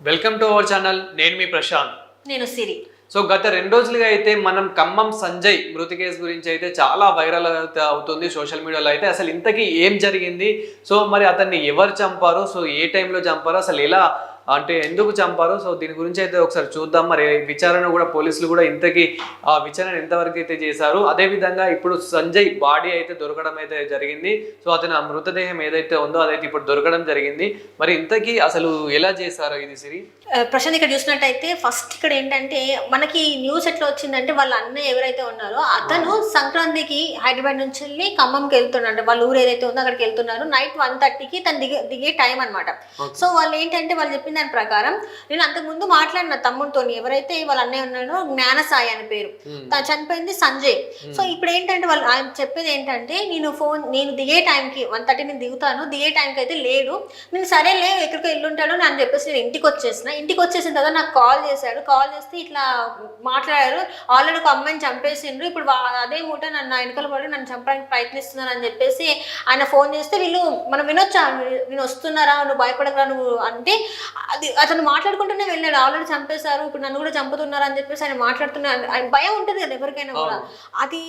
Welcome to our channel. నేను మీ ప్రశాంత్. నేను సిరి. So గత 2 రోజులుగా అయితే మనం ఖమ్మం సంజయ్ మృతి కేసు గురించి అయితే చాలా వైరల్ అవుతుంది సోషల్ మీడియాలో. అయితే అసలు ఇంతకీ ఏం జరిగింది, సో మరి అతన్ని ఎవరు చంపారు, సో ఏ టైంలో చంపారు, అసలు ఎలా అంటే ఎందుకు చంపారు, సో దీని గురించి అయితే ఒకసారి చూద్దాం. మరి విచారణ కూడా పోలీసులు కూడా ఇంతకీ ఆ విచారణ ఎంతవరకు అయితే చేశారు. అదేవిధంగా ఇప్పుడు సంజయ్ బాడీ అయితే దొరకడం అయితే జరిగింది. సో అతని ఆ మృతదేహం ఏదైతే ఉందో అదైతే ఇప్పుడు దొరకడం జరిగింది. మరి ఇంతకీ అసలు ఎలా చేశారు ఇది సిరి? ప్రశాంత్, ఇక్కడ చూసినట్టయితే ఫస్ట్ ఇక్కడ ఏంటంటే మనకి న్యూస్ ఎట్లా వచ్చిందంటే వాళ్ళ అన్నయ్య ఎవరైతే ఉన్నారో అతను సంక్రాంతికి హైదరాబాద్ నుంచి వెళ్ళి ఖమ్మంకి వెళ్తున్నాడు. వాళ్ళ ఊరు ఏదైతే ఉందో అక్కడికి వెళ్తున్నారు. నైట్ 1:30కి తను దిగే టైం అనమాట. సో వాళ్ళు ఏంటంటే వాళ్ళు చెప్పిన దాని ప్రకారం నేను అంతకుముందు మాట్లాడిన తమ్ముడితో ఎవరైతే వాళ్ళ అన్నయ్య ఉన్నాడో జ్ఞానసాయి అని పేరు, తను చనిపోయింది సంజయ్. సో ఇప్పుడు ఏంటంటే వాళ్ళు ఆయన చెప్పేది ఏంటంటే నేను దిగే టైంకి 1:30 నేను దిగుతాను, దిగే టైంకి అయితే లేడు, నేను సరేలే ఎక్కడికో వెళ్ళుంటాడు అని చెప్పేసి నేను ఇంటికి వచ్చేసిన తర్వాత నాకు కాల్ చేశాడు. కాల్ చేస్తే ఇట్లా మాట్లాడారు, ఆల్రెడీ ఒక అమ్మాయిని చంపేసిండ్రు, ఇప్పుడు అదే మూట నన్ను వెనకలు పడి నన్ను చంపడానికి ప్రయత్నిస్తున్నాను అని చెప్పేసి ఆయన ఫోన్ చేస్తే వీళ్ళు మనం వినొచ్చా, నేను వస్తున్నారా, నువ్వు భయపడకరా నువ్వు అంటే అది అతను మాట్లాడుకుంటూనే వెళ్ళాడు. ఆల్రెడీ చంపేశారు, ఇప్పుడు నన్ను కూడా చంపుతున్నారు అని చెప్పేసి ఆయన మాట్లాడుతున్నారు. ఆయన భయం ఉంటుంది కదా ఎవరికైనా కూడా. అది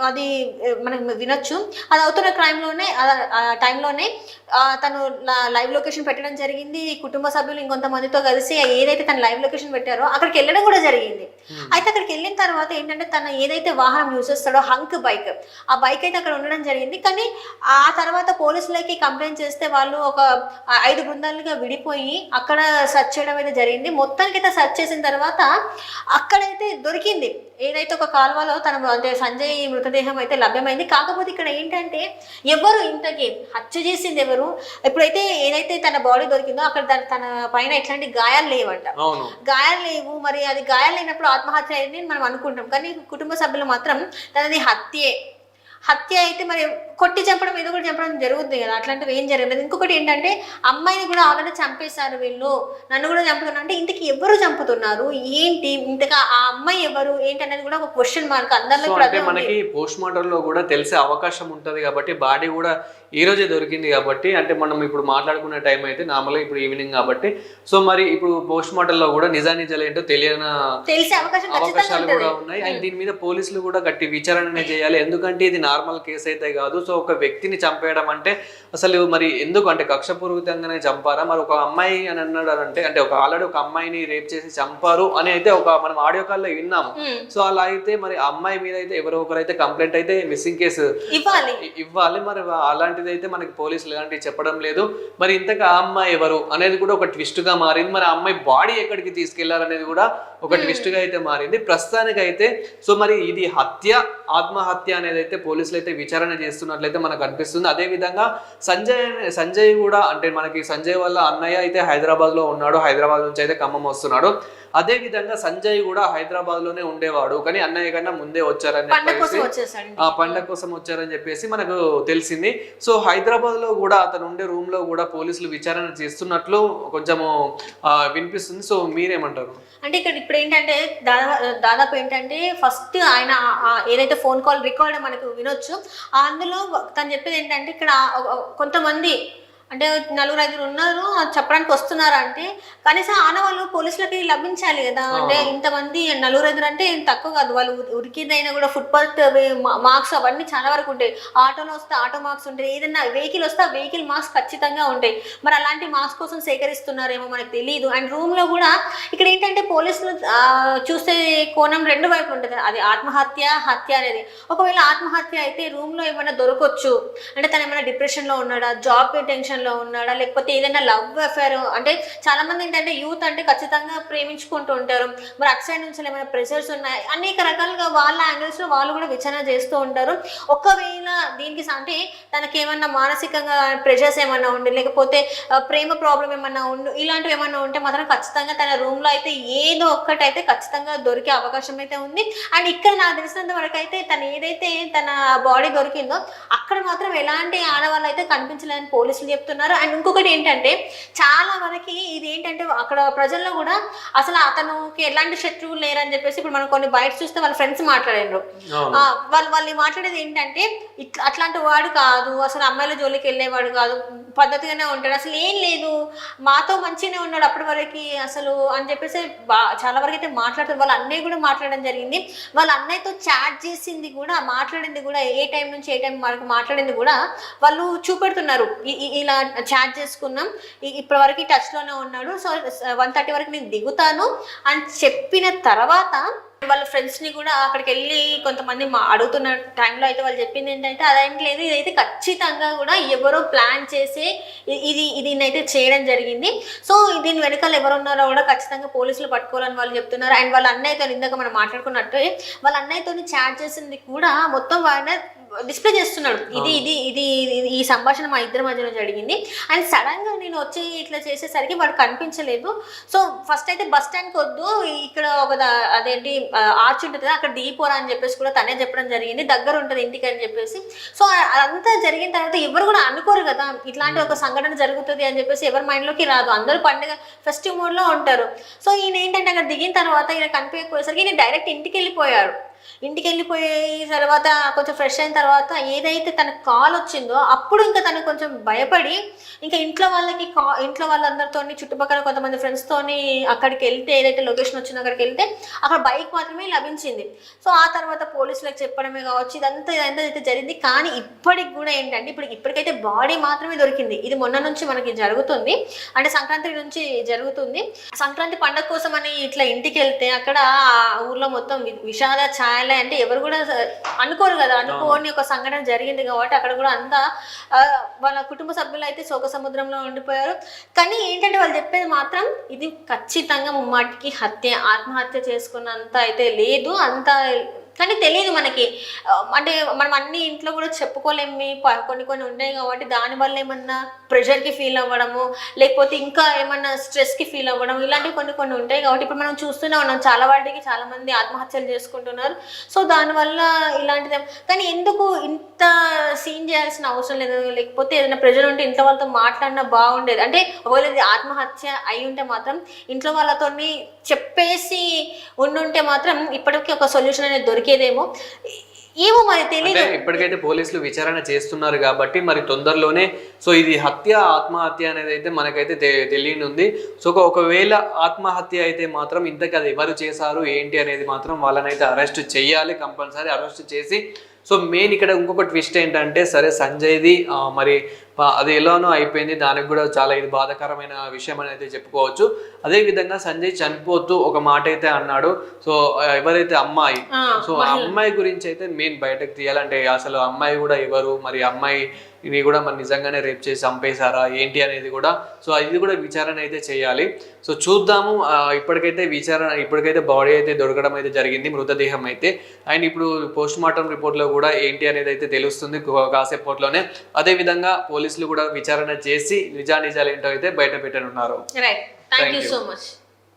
అది మనం వినొచ్చు. అది అవుతున్న టైంలోనే తను లైవ్ లొకేషన్ పెట్టడం జరిగింది. కుటుంబ సభ్యులు ఇంకొంతమందితో కలిసి ఏదైతే తను లైవ్ లొకేషన్ పెట్టారో అక్కడికి వెళ్ళడం కూడా జరిగింది. అయితే అక్కడికి వెళ్ళిన తర్వాత ఏంటంటే తను ఏదైతే వాహనం యూజ్ చేస్తాడో హంక్ బైక్, ఆ బైక్ అయితే అక్కడ ఉండడం జరిగింది. కానీ ఆ తర్వాత పోలీసులకి కంప్లైంట్ చేస్తే వాళ్ళు ఒక 5 బృందాలుగా విడిపోయి అక్కడ సెర్చ్ చేయడం అయితే జరిగింది. మొత్తానికి అయితే సెర్చ్ చేసిన తర్వాత అక్కడైతే దొరికింది, ఏదైతే ఒక కాలువలో అంటే సంజయ్ మృతదేహం అయితే లభ్యమైంది. కాకపోతే ఇక్కడ ఏంటంటే ఎవరు ఇంతకీ హత్య చేసింది ఎవరు, ఎప్పుడైతే ఏదైతే తన బాడీ దొరికిందో అక్కడ తన పైన ఎట్లాంటి గాయాలు లేవంట. గాయాలు లేవు, మరి అది గాయాలు లేనప్పుడు ఆత్మహత్య అయింది మనం అనుకుంటాం. కానీ కుటుంబ సభ్యులు మాత్రం తనది హత్య అయితే మరి కొట్టి చంపడం, ఏదో కూడా చంపడం జరుగుతుంది కదా, అట్లాంటివి ఏం జరగలేదు. ఇంకొకటి ఏంటంటే అమ్మాయిని కూడా ఆల్రెడీ చంపేశారు వీళ్ళు, నన్ను కూడా చంపుతున్నారు అంటే ఇంతకీ ఎవరు చంపుతున్నారు ఏంటి, ఇంతగా ఆ అమ్మాయి ఎవరు ఏంటి అనేది కూడా ఒక క్వశ్చన్ మార్క్ అందరిలో. మనకి పోస్ట్ మార్టం లో కూడా తెలిసే అవకాశం ఉంటది కాబట్టి బాడీ కూడా ఈ రోజే దొరికింది కాబట్టి, అంటే మనం ఇప్పుడు మాట్లాడుకునే టైం అయితే నార్మల్గా ఇప్పుడు ఈవినింగ్ కాబట్టి, సో మరి ఇప్పుడు పోస్ట్ మార్టం లో కూడా నిజానిజాలు ఏంటో తెలిసే అవకాశాలు కూడా ఉన్నాయి. అండ్ దీని మీద పోలీసులు కూడా గట్టి విచారణ చేయాలి. ఎందుకంటే ఇది నార్మల్ కేసు అయితే కాదు. సో ఒక వ్యక్తిని చంపేయడం అంటే అసలు మరి ఎందుకు, అంటే కక్షపూర్వకంగానే చంపారా, మరి ఒక అమ్మాయి అని అన్నాడు అంటే ఒక ఆల్రెడీ ఒక అమ్మాయిని రేప్ చేసి చంపారు అని అయితే ఒక మనం ఆడియో కాల్లో విన్నాము. సో అలా అయితే మరి అమ్మాయి మీద అయితే ఎవరో ఒకరైతే కంప్లైంట్ అయితే మిస్సింగ్ కేసు ఇవ్వాలి. మరి అలాంటిది అయితే మనకి పోలీసులు ఎలాంటివి చెప్పడం లేదు. మరి ఇంతగా ఆ అమ్మాయి ఎవరు అనేది కూడా ఒక ట్విస్ట్ గా మారింది. మరి ఆ అమ్మాయి బాడీ ఎక్కడికి తీసుకెళ్లారనేది కూడా ఒక ట్విస్ట్ గా అయితే మారింది ప్రస్తుతానికి అయితే. సో మరి ఇది ఆత్మహత్య అనేది అయితే పోలీసులు అయితే విచారణ చేస్తున్నట్లయితే మనకు అనిపిస్తుంది. అదే విధంగా సంజయ్ కూడా, అంటే మనకి సంజయ్ వాళ్ళ అన్నయ్య అయితే హైదరాబాద్ లో ఉన్నాడు, హైదరాబాద్ నుంచి అయితే ఖమ్మం వస్తున్నాడు. అదే విధంగా సంజయ్ కూడా హైదరాబాద్ లోనే ఉండేవాడు, కానీ అన్నయ్య కన్నా ముందే వచ్చారని పండగ కోసం వచ్చారని చెప్పేసి మనకు తెలిసింది. సో హైదరాబాద్ లో కూడా అతను ఉండే రూమ్ లో కూడా పోలీసులు విచారణ చేస్తున్నట్లు కొంచెము వినిపిస్తుంది. సో మీరేమంటారు? అంటే ఇక్కడ ఇప్పుడు ఏంటంటే దాదాపు ఏంటంటే ఫస్ట్ ఆయన ఏదైతే ఫోన్ కాల్ రికార్డ్ మనకు వినొచ్చు, అందులో తను చెప్పేది ఏంటంటే ఇక్కడ కొంతమంది అంటే 4-5 ఉన్నారు చెప్పడానికి వస్తున్నారు అంటే కనీసం ఆనవాళ్ళు పోలీసులకి లభించాలి కదా. అంటే ఇంతమంది 4-5 అంటే తక్కువ కాదు. వాళ్ళు ఉరికిదైనా కూడా ఫుట్పాత్ మార్క్స్ అవన్నీ చాలా వరకు ఉంటాయి. ఆటోలో వస్తే ఆటో మార్క్స్ ఉంటాయి, ఏదైనా వెహికల్ వస్తే ఆ వెహికల్ మార్క్స్ ఖచ్చితంగా ఉంటాయి. మరి అలాంటి మార్క్స్ కోసం సేకరిస్తున్నారేమో మనకు తెలియదు. అండ్ రూమ్ లో కూడా ఇక్కడ ఏంటంటే పోలీసులు చూసే కోణం 2 వైపులు ఉంటుంది. అది హత్య అనేది. ఒకవేళ ఆత్మహత్య అయితే రూమ్ లో ఏమైనా దొరకొచ్చు, అంటే తను ఏమైనా డిప్రెషన్ లో ఉన్నాడా, జాబ్ టెన్షన్ లో ఉన్నాడా, లేకపోతే ఏదైనా లవ్ అఫేర్. అంటే చాలా మంది ఏంటంటే యూత్ అంటే ఖచ్చితంగా ప్రేమించుకుంటూ ఉంటారు. మరి అటు సైడ్ నుంచి ఏమైనా ప్రెషర్స్ ఉన్నాయి, అనేక రకాలుగా వాళ్ళ యాంగిల్స్ లో వాళ్ళు కూడా విచారణ చేస్తూ ఉంటారు. ఒకవేళ దీనికి అంటే తనకి ఏమన్నా మానసికంగా ప్రెషర్స్ ఏమన్నా ఉండి, లేకపోతే ప్రేమ ప్రాబ్లం ఏమన్నా ఉండి, ఇలాంటివి ఏమన్నా ఉంటే మాత్రం ఖచ్చితంగా తన రూమ్ లో అయితే ఏదో ఒక్కటైతే ఖచ్చితంగా దొరికే అవకాశం అయితే ఉంది. అండ్ ఇక్కడ నాకు తెలిసినంత వరకు అయితే తను ఏదైతే తన బాడీ దొరికిందో అక్కడ మాత్రం ఎలాంటి ఆడవాళ్ళు అయితే కనిపించలేదని పోలీసులు చెప్తున్నారు. అండ్ ఇంకొకటి ఏంటంటే చాలా వరకు ఇది ఏంటంటే అక్కడ ప్రజల్లో కూడా అసలు అతనుకి ఎలాంటి శత్రువులు లేరని చెప్పేసి ఇప్పుడు మనం కొన్ని బయట చూస్తే వాళ్ళ ఫ్రెండ్స్ మాట్లాడారు. వాళ్ళు మాట్లాడేది ఏంటంటే అట్లాంటి వాడు కాదు, అసలు అమ్మాయిల జోలికి వెళ్ళేవాడు కాదు, పద్ధతిగానే ఉంటాడు, అసలు ఏం లేదు మాతో మంచిగానే ఉన్నాడు అప్పటి వరకు అసలు అని చెప్పేసి చాలా వరకు అయితే మాట్లాడుతారు. వాళ్ళ అన్నయ్య కూడా మాట్లాడడం జరిగింది. వాళ్ళ అన్నయ్యతో చాట్ చేసింది కూడా, మాట్లాడింది కూడా, ఏ టైం నుంచి ఏ టైం వరకు మాట్లాడింది కూడా వాళ్ళు చూపెడుతున్నారు. ఇలా చాట్ చేసుకున్నాం, ఇప్పటి వరకు టచ్లోనే ఉన్నాడు, సో 1:30 వరకు నేను దిగుతాను అని చెప్పిన తర్వాత వాళ్ళ ఫ్రెండ్స్ని కూడా అక్కడికి వెళ్ళి కొంతమంది అడుగుతున్న టైంలో అయితే వాళ్ళు చెప్పింది ఏంటంటే అదేం లేదు, ఇదైతే ఖచ్చితంగా కూడా ఎవరో ప్లాన్ చేసి దీన్నైతే చేయడం జరిగింది. సో దీని వెనకాల ఎవరున్నారో కూడా ఖచ్చితంగా పోలీసులు పట్టుకోవాలని వాళ్ళు చెప్తున్నారు. అండ్ వాళ్ళ అన్నయ్యతో ఇందాక మనం మాట్లాడుకున్నట్టు వాళ్ళ అన్నయ్యతో చాట్ చేసింది కూడా మొత్తం ఆయన డిస్ప్లే చేస్తున్నాడు. ఇది ఈ సంభాషణ మా ఇద్దరి మధ్యలో జరిగింది. అండ్ సడన్ గా నేను వచ్చి ఇట్లా చేసేసరికి వాడు కనిపించలేదు. సో ఫస్ట్ అయితే బస్ స్టాండ్కి వద్దు, ఇక్కడ ఒక అదేంటి ఆర్చ్ ఉంటుంది అక్కడ దిగిపోరా అని చెప్పేసి కూడా తనే చెప్పడం జరిగింది, దగ్గర ఉంటుంది ఇంటికి అని చెప్పేసి. సో అదంతా జరిగిన తర్వాత ఎవరు కూడా అనుకోరు కదా ఇట్లాంటి ఒక సంఘటన జరుగుతుంది అని చెప్పేసి, ఎవరి మైండ్లోకి రాదు. అందరూ పండుగ ఫెస్టివ్ మోడ్లో ఉంటారు. సో ఈయన ఏంటంటే అక్కడ దిగిన తర్వాత ఈయన కనిపించకపోయేసరికి ఈయన డైరెక్ట్ ఇంటికి వెళ్ళిపోయారు. ఇంటికి వెళ్ళిపోయి తర్వాత కొంచెం ఫ్రెష్ అయిన తర్వాత ఏదైతే తనకు కాల్ వచ్చిందో అప్పుడు ఇంకా తను కొంచెం భయపడి ఇంకా ఇంట్లో వాళ్ళందరితో చుట్టుపక్కల కొంతమంది ఫ్రెండ్స్తోని అక్కడికి వెళ్తే, ఏదైతే లొకేషన్ వచ్చిందో అక్కడికి వెళ్తే అక్కడ బైక్ మాత్రమే లభించింది. సో ఆ తర్వాత పోలీసులకు చెప్పడమే కావచ్చు, ఇదంతా అయితే జరిగింది. కానీ ఇప్పటికి కూడా ఏంటంటే ఇప్పటికైతే బాడీ మాత్రమే దొరికింది. ఇది మొన్న నుంచి మనకి జరుగుతుంది, అంటే సంక్రాంతి నుంచి జరుగుతుంది. సంక్రాంతి పండుగ కోసం అని ఇట్లా ఇంటికి వెళ్తే అక్కడ ఊర్లో మొత్తం విషాద ఛాయలు అంటే ఎవరు కూడా అనుకోరు కదా, అనుకోని ఒక సంఘటన జరిగింది కాబట్టి అక్కడ కూడా అంతా వాళ్ళ కుటుంబ సభ్యులు అయితే శోక సముద్రంలో ఉండిపోయారు. కానీ ఏంటంటే వాళ్ళు చెప్పేది మాత్రం ఇది ఖచ్చితంగా ముమ్మాటికి ఆత్మహత్య చేసుకున్నంత అయితే లేదు అంత. కానీ తెలియదు మనకి, అంటే మనం అన్ని ఇంట్లో కూడా చెప్పుకోలేమి, కొన్ని ఉంటాయి కాబట్టి దానివల్ల ఏమన్నా ప్రెషర్కి ఫీల్ అవ్వడము, లేకపోతే ఇంకా ఏమన్నా స్ట్రెస్కి ఫీల్ అవ్వడం, ఇలాంటివి కొన్ని ఉంటాయి కాబట్టి ఇప్పుడు మనం చూస్తూనే ఉన్నాం చాలా వాటికి చాలామంది ఆత్మహత్యలు చేసుకుంటున్నారు. సో దానివల్ల ఇలాంటిది. కానీ ఎందుకు ఇంత సీన్ చేయాల్సిన అవసరం లేదు, లేకపోతే ఏదైనా ప్రెషర్ ఉంటే ఇంట్లో వాళ్ళతో మాట్లాడినా బాగుండేది. అంటే ఒకవేళ ఇది ఆత్మహత్య అయి ఉంటే మాత్రం ఇంట్లో వాళ్ళతో చెప్పేసి ఉండుంటే మాత్రం ఇప్పటికీ ఒక సొల్యూషన్ అనేది దొరికేదేమో, ఏమో మరి తెలియదు. ఇప్పటికైతే పోలీసులు విచారణ చేస్తున్నారు కాబట్టి మరి తొందరలోనే సో ఇది ఆత్మహత్య అనేది అయితే మనకైతే తెలియనుంది. సో ఒకవేళ ఆత్మహత్య అయితే మాత్రం ఇంతకీ అది ఎవరు చేశారు ఏంటి అనేది మాత్రం వాళ్ళనైతే అరెస్ట్ చేయాలి, కంపల్సరీ అరెస్ట్ చేసి. సో మెయిన్ ఇక్కడ ఇంకొక ట్విస్ట్ ఏంటంటే సరే సంజయ్ది మరి అది ఎలానో అయిపోయింది, దానికి కూడా చాలా ఇది బాధాకరమైన విషయం అని అయితే చెప్పుకోవచ్చు. అదేవిధంగా సంజయ్ చనిపోతూ ఒక మాట అయితే అన్నాడు. సో ఎవరైతే అమ్మాయి, సో ఆ అమ్మాయి గురించి అయితే మెయిన్ బయటకు తీయాలంటే అసలు అమ్మాయి కూడా ఎవరు, మరి అమ్మాయిని కూడా మరి నిజంగానే రేప్ చేసి చంపేశారా ఏంటి అనేది కూడా, సో ఇది కూడా విచారణ అయితే చేయాలి. సో చూద్దాము. ఇప్పటికైతే బాడీ అయితే దొరకడం అయితే జరిగింది, మృతదేహం అయితే. అండ్ ఇప్పుడు పోస్ట్ మార్టం రిపోర్ట్లో కూడా ఏంటి అనేది అయితే తెలుస్తుంది కాసేపట్లోనే. అదేవిధంగా పోలీసులు కూడా విచారణ చేసి నిజాలు ఏంటో అయితే బయట పెట్టనున్నారు. Right, thank you so much.